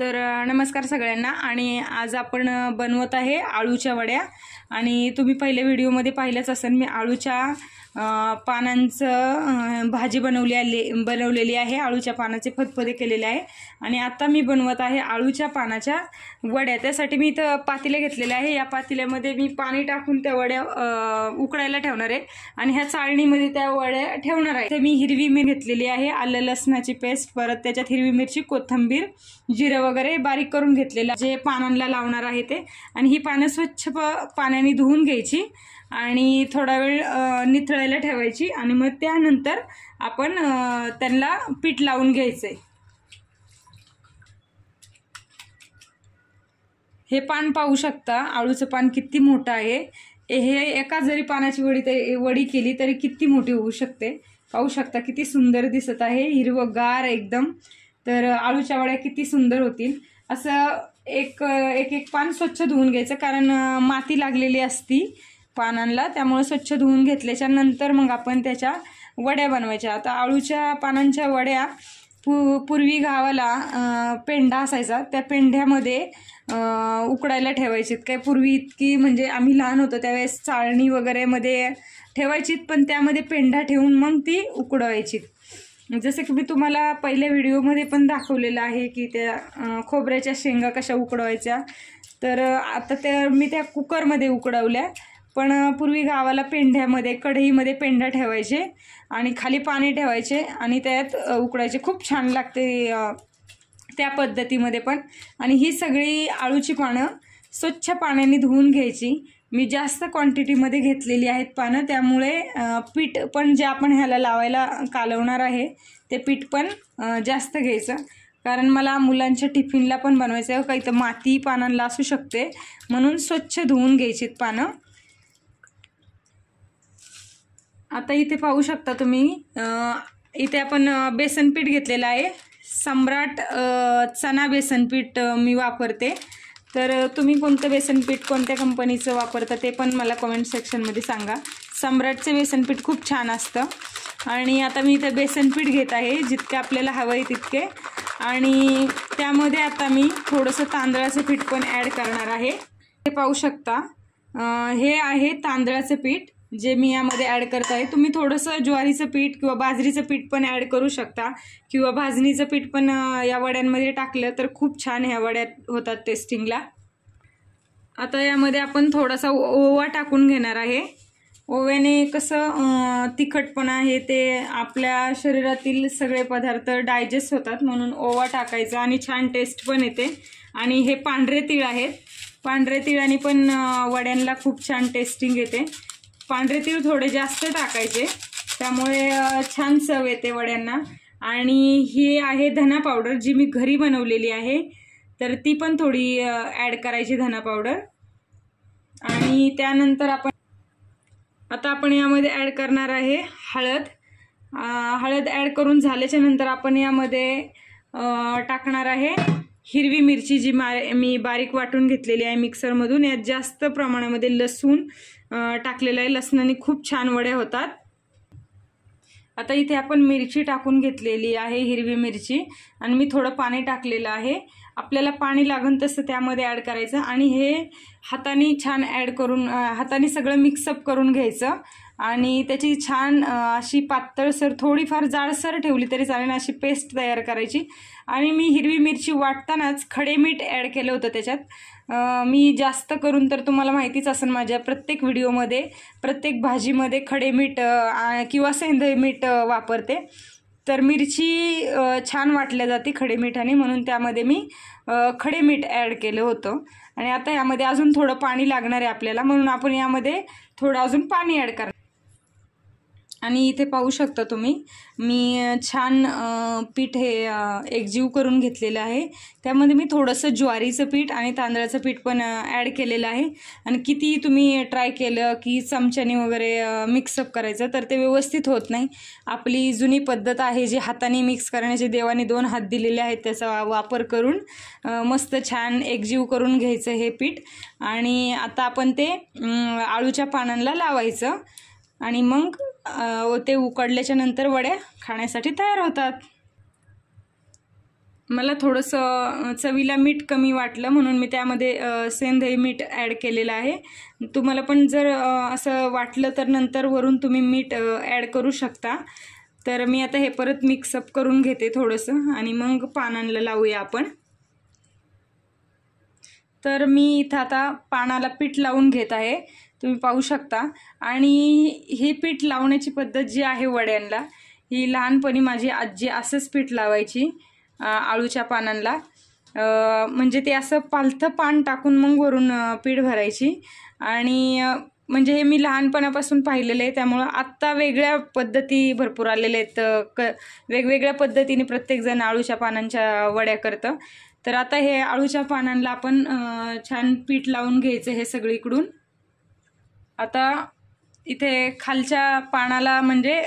तर नमस्कार सगळ्यांना। आणि आज आपण बनवत आहे आळूच्या वड्या। आणि तुम्ही पहिल्या व्हिडिओमध्ये पाहिलंच असेल, मी आळूच्या पानांचं भाजी बनवलेली आहे। आळूच्या पानाचे फतफदे केलेले आहे। आणि आता मी बनवत आहे आळूच्या पानाच्या वड्या। त्यासाठी मी इथं पातेले घेतलेले आहे। या पातेल्यामध्ये मी पाणी टाकून त्या वड्या उकळायला ठेवणार आहे आणि ह्या चाळणीमध्ये त्या वड्या ठेवणार आहे। मी हिरवी मिरची घेतलेली आहे, आलं लसणाची पेस्ट, परत त्याच्यात हिरवी मिरची, कोथिंबीर, जिरे वगैरे बारीक करून घेतलेलं जे पानांना लावणार आहे ते। आणि ही पानं स्वच्छ पाण्याने धुवून घ्यायची आणि थोडा वेळ निथळायला ठेवायची आणि मग त्यानंतर आपण त्यांना पीठ लावून घ्यायचंय। हे पान पाहू शकता, आळूचं पान किती मोठं आहे। हे एका जरी पानाची वडी केली तरी किती मोठी होऊ शकते। पाहू शकता किती सुंदर दिसत आहे, हिरवगार एकदम। तर आळूच्या वड्या किती सुंदर होतील। असं एक पान स्वच्छ धुवून घ्यायचं, कारण माती लागलेली असती पानांना, त्यामुळे स्वच्छ धुवून घेतल्याच्या नंतर मग आपण त्याच्या वड्या बनवायच्या। आता आळूच्या पानांच्या वड्या पूर्वी गावाला पेंढा असायचा, त्या पेंढ्यामध्ये उकडायला ठेवायची। काय पूर्वी इतकी म्हणजे आम्ही लहान होतो त्यावेळेस चाळणी वगैरे मध्ये ठेवायची, पण त्यामध्ये पेंढा ठेवून मग ती उकडवायची। जसं की मी तुम्हाला पहिल्या व्हिडिओमध्ये पण दाखवलेलं आहे की त्या खोबऱ्याच्या शेंगा कशा उकडवायच्या। तर आता मी त्या कुकरमध्ये उकडवल्या, पण पूर्वी गावाला पेंढ्यामध्ये कढईमध्ये पेंढा ठेवायचे आणि खाली पाणी ठेवायचे आणि त्यात उकडायचे। खूप छान लागते त्या पद्धतीमध्ये पण। आणि ही सगळी आळूची पानं स्वच्छ पाण्याने धुवून घ्यायची। मी जास्त क्वांटिटीमध्ये घेतलेली आहेत पानं, त्यामुळे पीठ पण जे आपण ह्याला लावायला कालवणार आहे ते पीठ पण जास्त घ्यायचं, कारण मला मुलांच्या टिफिनला पण बनवायचं आहे। काही तर माती पानांना असू शकते, म्हणून स्वच्छ धुवून घ्यायची पानं। आता इथे पाहू शकता तुम्ही, इथे आपण बेसन पीठ घेतलेलं आहे। सम्राट चना बेसन पीठ मी वापरते। तर तुम्ही कोणतं बेसन पीठ कोणत्या कंपनीचं वापरता ते पण मला कमेंट सेक्शनमध्ये सांगा। सम्राटचे बेसन पीठ खूप छान असतं। आणि आता मी इथे बेसन पीठ घेत आहे, जितके आपल्याला हवं आहे तितके। आणि त्यामध्ये आता मी थोडंसं तांदळाचं पीठ पण ॲड करणार आहे। ते पाहू शकता, हे आहे तांदळाचं पीठ जे मी यामध्ये ॲड करत आहे। तुम्ही थोडंसं ज्वारीचं पीठ किंवा बाजरीचं पीठ पण ॲड करू शकता, किंवा भाजणीचं पीठ पण या वड्यांमध्ये टाकलं तर खूप छान ह्या वड्या होतात टेस्टिंगला। आता यामध्ये आपण थोडासा ओवा टाकून घेणार आहे। ओव्याने कसं तिखटपणा आहे ते आपल्या शरीरातील सगळे पदार्थ डायजेस्ट होतात, म्हणून ओवा टाकायचा आणि छान टेस्ट पण येते। आणि हे पांढरे तीळ आहेत, पांढरे तिळाने पण वड्यांना खूप छान टेस्टिंग येते। पांढरे तीळ थोडे जास्त टाकायचे, त्यामुळे छान चव येते वड्यांना। आणि ही आहे धना पावडर जी मी घरी बनवलेली आहे, तर ती पण थोडी ॲड करायची धना पावडर। आणि त्यानंतर आता आपण यामध्ये ॲड करणार आहे हळद। हळद ॲड करून झाल्याच्या नंतर आपण यामध्ये टाकणार आहे हिरवी मिरची जी मी बारीक वाटून घेतलेली आहे मिक्सरमधून। यात जास्त प्रमाणामध्ये लसूण टाकलेलं आहे, लसणाने खूप छान वड्या होतात। आता इथे आपण मिरची टाकून घेतलेली आहे, हिरवी मिरची, आणि मी थोडं पाणी टाकलेलं आहे। आपल्याला पाणी लागेल तसं त्यामध्ये ॲड करायचं आणि हे हाताने छान ॲड करून हाताने सगळं मिक्सअप करून घ्यायचं। आणि त्याची छान अशी पातळसर, थोडीफार जाडसर ठेवली तरी चालेल, अशी पेस्ट तयार करायची। आणि मी हिरवी मिरची वाटतानाच खडे मीठ ॲड केलं होतं त्याच्यात। मी जास्त करून तर तुम्हाला माहितीच असेल, माझ्या प्रत्येक व्हिडिओमध्ये प्रत्येक भाजीमध्ये खडे मीठ किंवा सेंद्रिय मीठ वापरते। तर मिरची छान वाटल्या जाते खडे मिठाने, म्हणून त्यामध्ये मी खडे मीठ ॲड केलं होतं। आणि आता यामध्ये अजून थोडं पाणी लागणार आहे आपल्याला, म्हणून आपण यामध्ये थोडं अजून पाणी ॲड करणार। आणि इथे पाहू शकता तुम्ही, मी छान पीठ हे एकजीव करून घेतलेलं आहे। त्यामध्ये मी थोडंसं ज्वारीचं पीठ आणि तांदळाचं पीठ पण ॲड केलेलं आहे। आणि किती तुम्ही ट्राय केलं की चमच्याने वगैरे मिक्सअप करायचं, तर ते व्यवस्थित होत नाही। आपली जुनी पद्धत आहे जी हाताने मिक्स करण्याची, देवाने 2 हात दिलेले आहेत, त्याचा वापर करून मस्त छान एकजीव करून घ्यायचं हे पीठ। आणि आता आपण ते आळूच्या पानांना लावायचं आणि मग ते उकडल्याच्या नंतर वड्या खाण्यासाठी तयार होतात। मला थोडंसं चवीला मीठ कमी वाटलं म्हणून मी त्यामध्ये सेंधई मीठ ॲड केलेलं आहे. तुम्हाला पण जर असं वाटलं तर नंतर वरून तुम्ही मीठ ॲड करू शकता. तर मी आता हे परत मिक्सअप करून घेते थोडंसं आणि मग पानांना लावूया आपण. तर मी इथं आता पानाला पीठ लावून घेत आहे, तुम्ही पाहू शकता. आणि हे पीठ लावण्याची पद्धत जी आहे वड्यांना, ही लहानपणी माझी आजी असंच पीठ लावायची आळूच्या पानांना. म्हणजे ते असं पालथं पान टाकून मग वरून पीठ भरायची. आणि म्हणजे हे मी लहानपणापासून पाहिलेलं आहे, त्यामुळं आत्ता वेगळ्या पद्धती भरपूर आलेल्या आहेत. वेगवेगळ्या पद्धतीने प्रत्येकजण आळूच्या पानांच्या वड्या करतं. तर आता हे आळूच्या पानांना आपण छान पीठ लावून घ्यायचं हे सगळीकडून. आता इथे खालच्या पानाला म्हणजे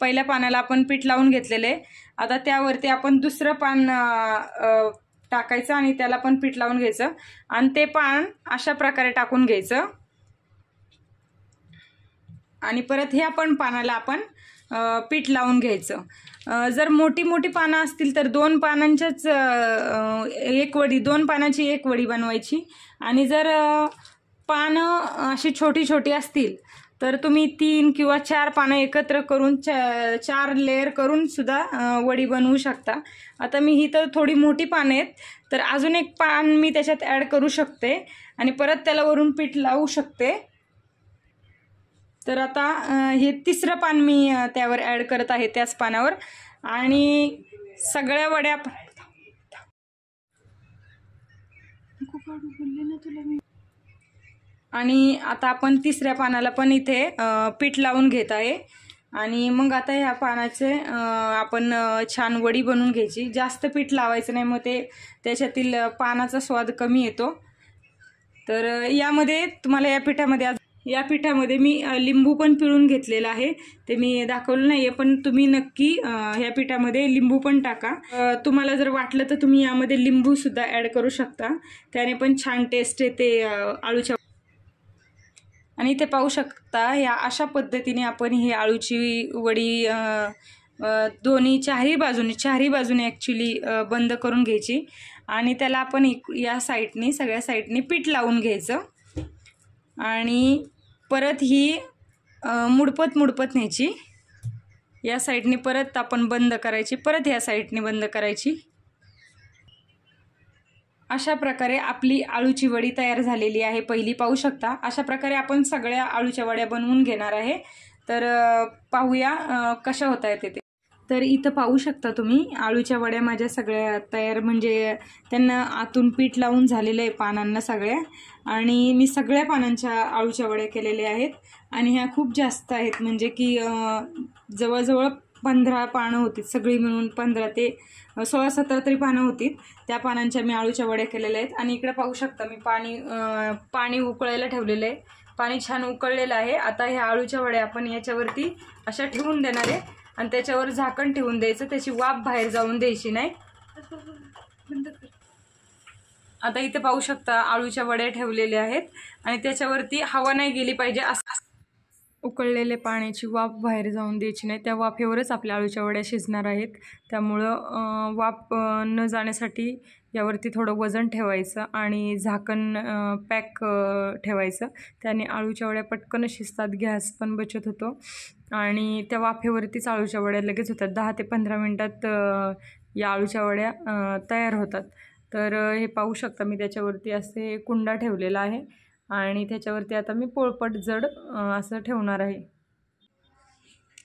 पहिल्या पानाला आपण पीठ लावून घेतलेलं आहे. आता त्यावरती आपण दुसरं पान टाकायचं आणि त्याला पण पीठ लावून घ्यायचं आणि ते पान अशा प्रकारे टाकून घ्यायचं. आणि परत ह्या पण पानाला आपण पीठ लावून घ्यायचं. जर मोठी मोठी पानं असतील तर दोन पानांच्याच एक वडी, दोन पानाची एक वडी बनवायची. आणि जर पानं अशी छोटी छोटी असतील तर तुम्ही 3 किंवा 4 पानं एकत्र करून 4 लेअर करून सुद्धा वडी बनवू शकता. आता मी ही तर थोडी मोठी पानं आहेत, तर अजून एक पान मी त्याच्यात ॲड करू शकते आणि परत त्याला वरून पीठ लावू शकते. तर आता हे तिसरं पान मी त्यावर ॲड करत आहे त्याच पानावर. आणि सगळ्या वड्या आणि आता आपण तिसऱ्या पानाला पण इथे पीठ लावून घेत आहे. आणि मग आता ह्या पानाचे आपण छान वडी बनवून घ्यायची. जास्त पीठ लावायचं नाही, मग ते त्याच्यातील पानाचा स्वाद कमी येतो. तर यामध्ये तुम्हाला या पिठामध्ये मी लिंबू पण पिळून घेतलेला आहे, ते मी दाखवलं नाही आहे, पण तुम्ही नक्की ह्या पिठामध्ये लिंबू पण टाका. तुम्हाला जर वाटलं तर तुम्ही यामध्ये लिंबूसुद्धा ॲड करू शकता, त्याने पण छान टेस्ट येते आळूच्या. आणि इथे पाहू शकता या अशा पद्धतीने आपण ही आळूची वडी चारही बाजूने ॲक्च्युली बंद करून घ्यायची. आणि त्याला आपण या साईडनी सगळ्या साईडनी पीठ लावून घ्यायचं. आणि परत ही मुडपत न्यायची. या साईडनी परत आपण बंद करायची, परत या साईडनी बंद करायची. अशा प्रकारे आपली आळूची वडी तयार झालेली आहे. पहिली पाहू शकता. अशा प्रकारे आपण सगळ्या आळूच्या वड्या बनवून घेणार आहे. तर पाहूया कशा होत आहेत ते. तर इथं पाहू शकता तुम्ही आळूच्या वड्या माझ्या सगळ्या तयार, म्हणजे त्यांना आतून पीठ लावून झालेलं आहे पानांना सगळ्या. आणि मी सगळ्या पानांच्या आळूच्या वड्या केलेल्या आहेत. आणि ह्या खूप जास्त आहेत, म्हणजे की जवळजवळ 15 पानं होती सगळी मिळून. 15 ते 16-17 तरी पानं होती. त्या पानांच्या मी आळूच्या वड्या केलेल्या आहेत. आणि इकडे पाहू शकता मी पाणी उकळायला ठेवलेलं आहे. पाणी छान उकळलेलं आहे. आता ह्या आळूच्या वड्या आपण याच्यावरती अशा ठेवून देणार आहे आणि त्याच्यावर झाकण ठेवून द्यायचं, त्याची वाफ बाहेर जाऊन द्यायची नाही. आता इथे पाहू शकता आळूच्या वड्या ठेवलेल्या आहेत आणि त्याच्यावरती हवा नाही गेली पाहिजे असं उकळलेले पाण्याची वाफ बाहेर जाऊन द्यायची नाही. त्या वाफेवरच आपल्या आळूच्या वड्या शिजणार आहेत. त्यामुळं वाफ न जाण्यासाठी यावरती थोडं वजन ठेवायचं आणि झाकण पॅक ठेवायचं. त्याने आळूच्या वड्या पटकन शिजतात, गॅस पण बचत होतो आणि त्या वाफेवरतीच आळूच्या वड्या लगेच होतात. 10 ते 15 मिनटात या आळूच्या वड्या तयार होतात. तर हे पाहू शकता मी त्याच्यावरती असे कुंडा ठेवलेला आहे आणि त्याच्यावरती आता मी पोळपट जड असं ठेवणार आहे.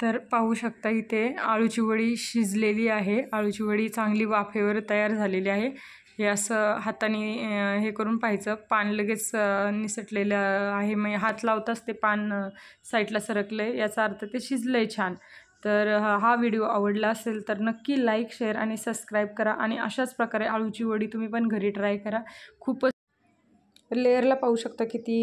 तर पाहू शकता इथे आळूची वडी शिजलेली आहे. आळूची वडी चांगली वाफेवर तयार झालेली आहे. हे असं हाताने हे करून पाहायचं, पान लगेच निसटलेलं आहे. मग हात लावताच ते पान साईडला सरकलं आहे, याचा अर्थ ते शिजलं आहे छान. तर हा व्हिडिओ आवडला असेल तर नक्की लाईक, शेअर आणि सबस्क्राईब करा. आणि अशाच प्रकारे आळूची वडी तुम्ही पण घरी ट्राय करा. खूपच लेअरला पाहू शकता किती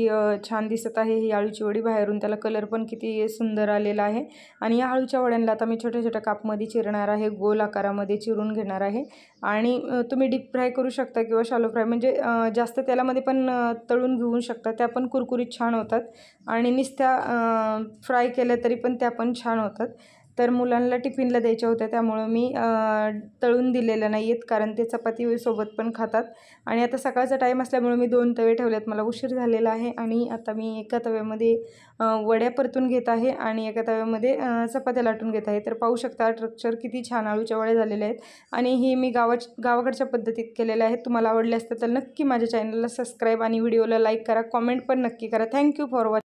छान दिसत आहे ही आळूची वडी. बाहेरून त्याला कलर पण किती सुंदर आलेला आहे. आणि या आळूच्या वड्यांना आता मी छोट्या छोट्या कापमध्ये चिरणार आहे, गोल आकारामध्ये चिरून घेणार आहे. आणि तुम्ही डीप फ्राय करू शकता किंवा शॅलो फ्राय, म्हणजे जास्त तेलामध्ये पण तळून घेऊ शकता. त्या पण कुरकुरीत छान होतात आणि नुसत्या फ्राय केल्या तरी पण त्या पण छान होतात. तर मुलांना टिफिनला द्यायच्या होत्या, त्यामुळं मी तळून दिलेल्या नाही आहेत, कारण ते चपातीसोबत पण खातात. आणि आता सकाळचा टाईम असल्यामुळे मी 2 तवे ठेवलेत, मला उशीर झालेला आहे. आणि आता मी एका तव्यामध्ये वड्या परतून घेत आहे आणि एका तव्यामध्ये चपात्या लाटून घेत आहे. तर पाहू शकता स्ट्रक्चर किती छान आळूच्या वड्या झालेल्या आहेत. आणि ही मी गावाकडच्या पद्धतीत केलेल्या आहेत. तुम्हाला आवडले असतं तर नक्की माझ्या चॅनलला सबस्क्राईब आणि व्हिडिओला लाईक करा, कॉमेंट पण नक्की करा. Thank you for watching.